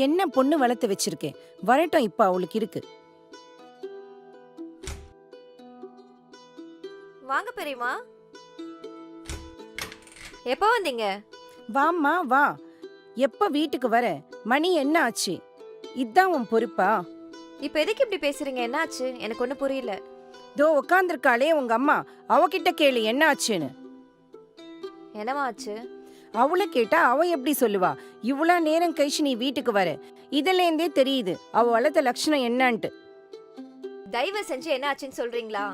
என்ன பொண்ணு வளர்த்து வச்சிருக்கேன். வரட்டும், இப்ப அவளுக்கு இருக்கு. வாங்க பெரியம்மா. எப்போ வந்தீங்க? வாம்மா வா. எப்ப வீட்டுக்கு வர? மணி என்ன ஆச்சு? இதான் உன் பொறுப்பா? இப்ப எதுக்கு இப்படி பேசுறீங்க? என்னாச்சு? எனக்கு ஒண்ணு புரியல. தோ உட்காந்துருக்காளே உங்க அம்மா, அவகிட்ட கேளு என்ன ஆச்சுன்னு. என்னமா ஆச்சு? அவளை கேட்டா அவ எப்படி சொல்லுவா? இவ்வளோ நேரம் கழிச்சு நீ வீட்டுக்கு வர, இதுல இருந்தே தெரியுது அவ வளர்த்த லட்சணம் என்னன்ட்டு. தயவு செஞ்சு என்ன ஆச்சுன்னு சொல்றீங்களா?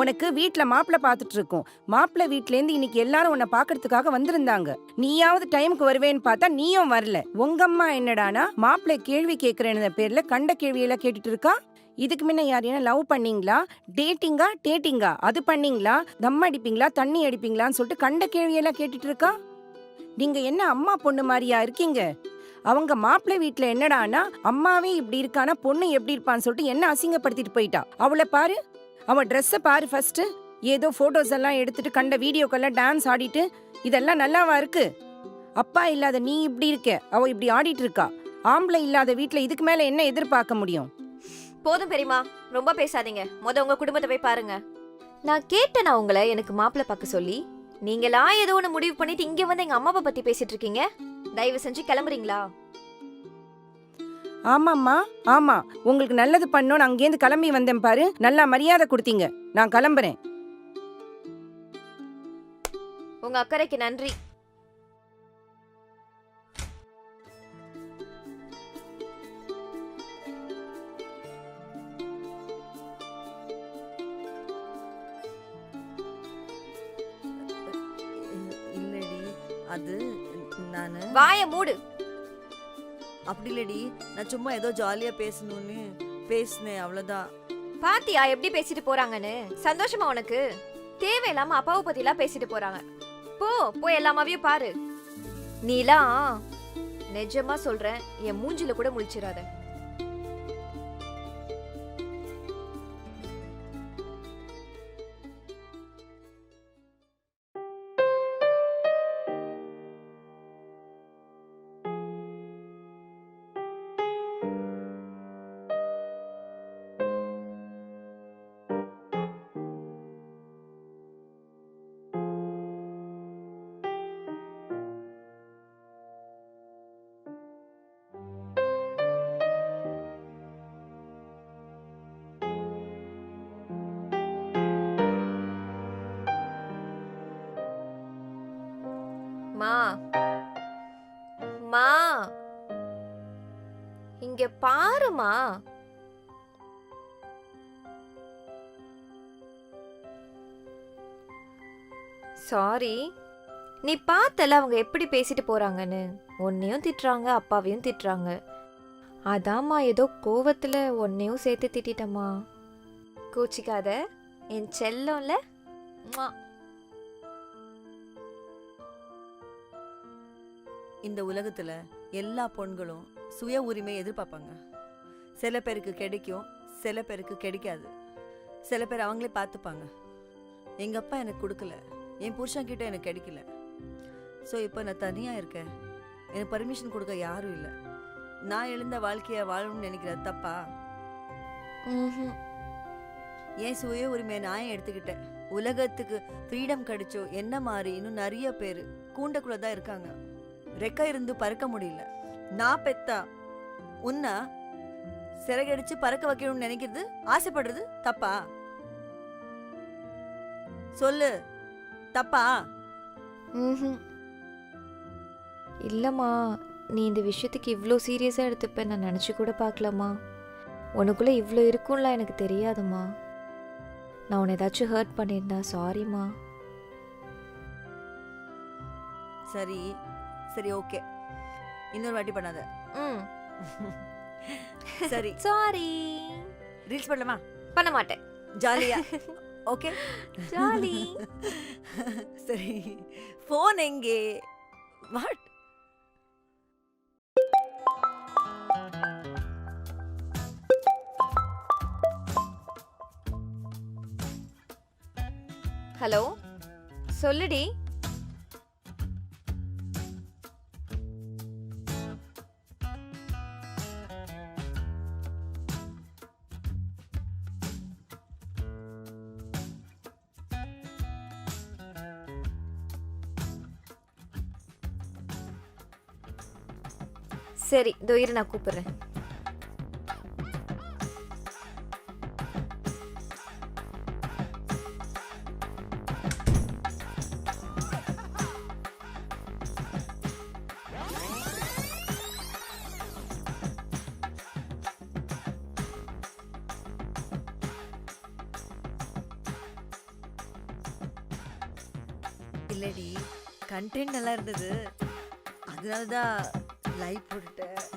உனக்கு வீட்ல மாப்பிள்ளை பார்த்துட்டு இருக்கோம். மாப்பிள்ளை வீட்ல இருந்து இன்னைக்கு எல்லாரும் உன்னை பாக்குறதுக்காக வந்திருந்தாங்க. நீயாவது டைமுக்கு வருவேன்னு பார்த்தா நீயும் வரல. உங்க அம்மா என்னடானா மாப்பிள்ளை கேள்வி கேட்கறேன்னு பேர்ல கண்ட கேள்வியெல்லாம் கேட்டுட்டு இருக்கா. இதுக்கு முன்ன யாரையும் லவ் பண்ணீங்களா, டேட்டிங்கா அது பண்ணீங்களா, தம் அடிப்பீங்களா, தண்ணி அடிப்பீங்களான்னு சொல்லிட்டு கண்ட கேள்வியெல்லாம் கேட்டுட்டு இருக்கா. நீங்க என்ன அம்மா பொண்ணு மாதிரியா இருக்கீங்க? அவங்க மாப்பிள்ளை வீட்ல என்னடானா அம்மாவே இப்படி இருக்கானா பொண்ணு எப்படி இருப்பான்னு சொல்லிட்டு என்ன அசிங்கப்படுத்திட்டு போயிட்டா. அவளை பாரு, அவ ட்ரெஸ்ஸை பாரு ஃபர்ஸ்ட். ஏதோ போட்டோஸ் எல்லாம் எடுத்துட்டு கண்ட வீடியோக்கெல்லாம் டான்ஸ் ஆடிட்டு, இதெல்லாம் நல்லாவா இருக்கு? அப்பா இல்லாத நீ இப்படி இருக்க, அவ இப்படி ஆடிட்டு இருக்கா. ஆம்பளை இல்லாத வீட்ல இதுக்கு மேல என்ன எதிர்பார்க்க முடியும்? போதும் பெரியம்மா, ரொம்ப பேசாதீங்க. உங்க குடும்பத்தை போய் பாருங்க. நான் கேட்டேனா உங்களை எனக்கு மாப்பிள்ளை பார்க்க சொல்லி? நீங்களா ஏதோ ஒன்று முடிவு பண்ணிட்டு இங்க வந்து எங்க அம்மாவை பத்தி பேசிட்டு இருக்கீங்க. தயவு செஞ்சு கிளம்புறீங்களா? ஆமாம்மா ஆமா, உங்களுக்கு நல்லது பண்ணோன்னு அங்கேருந்து கிளம்பி வந்தேன் பாரு. நல்லா மரியாதை கொடுத்தீங்க. நான் கிளம்புறேன். உங்க அக்கறைக்கு நன்றி. இல்லடி, அது நானு வாய மூடு. அப்படி இல்லடி, நான் சும்மா ஏதோ ஜாலியா பேசணும்னு பேசினேன், அவ்வளவுதான். பாத்தியா எப்படி பேசிட்டு போறாங்கன்னு? சந்தோஷமா உனக்கு? தேவையில்லாம அப்பாவை பத்தி எல்லாம் பேசிட்டு போறாங்க. போய் எல்லாமாவையும் பாரு. நீலாம் நிஜமா சொல்றேன், என் மூஞ்சில கூட முழிச்சிடாத. மா மா இங்க பாருமா. சாரி, நீ பார்த்தல அவங்க எப்படி பேசிட்டு போறாங்கன்னு. உன்னையும் திட்டுறாங்க, அப்பாவையும் திட்டுறாங்க. அதாம்மா ஏதோ கோவத்துல உன்னையும் சேர்த்து திட்டிட்டம்மா. கோச்சிக்காத என் செல்லம்ல. இந்த உலகத்துல எல்லா பெண்களும் சுய உரிமை எதிர்பார்ப்பாங்க. சில பேருக்கு கிடைக்கும், சில பேருக்கு கிடைக்காது. சில பேர் அவங்களே பார்த்துப்பாங்க. எங்க அப்பா எனக்கு கொடுக்கல, என் புருஷன் கிட்ட எனக்கு கிடைக்கல. ஸோ இப்போ நான் தனியா இருக்கேன். எனக்கு பர்மிஷன் கொடுக்க யாரும் இல்லை. நான் எழுந்த வாழ்க்கைய வாழணும்னு நினைக்கிற தப்பா? என் சுய உரிமையை நான் எடுத்துக்கிட்டேன். உலகத்துக்கு ஃப்ரீடம் கிடைச்சோ என்ன மாதிரி இன்னும் நிறைய பேர் கூண்டக்குள்ள தான் இருக்காங்க. ரெக்கை இருந்து பறக்க முடியல. நான் பெத்தா உன்னை சிறகடிச்சு பறக்க வைக்கணும்னு நினைக்கிறது, ஆசைப்படுறது தப்பா? சொல்லு, தப்பா? இல்லம்மா, நீ இந்த விஷயத்துக்கு இவ்வளோ சீரியஸாக எடுத்துப்ப நான் நினச்சி கூட பார்க்கலாமா. உனக்குள்ளே இவ்வளோ இருக்கும்லாம் எனக்கு தெரியாதுமா. நான் உன்னை ஏதாச்சும் ஹர்ட் பண்ணியிருந்தா சாரிம்மா. சரி சரி, ஓகே, இன்னொரு வாட்டி பண்ணாத. சரி, சாரி. ரீல்ஸ் பண்ணலாமா? பண்ண மாட்டேன். ஜாலியா? Okay, jolly. சரி, ஃபோன் எங்கே? வாட்? ஹலோ, சொல்லுடி. சரி இதோ இரு நான் கூப்பிடுறேன். இல்லடி, கண்டென்ட் நல்லா இருந்தது, அதனால தான் லைவ் போட்டுட்டேன்.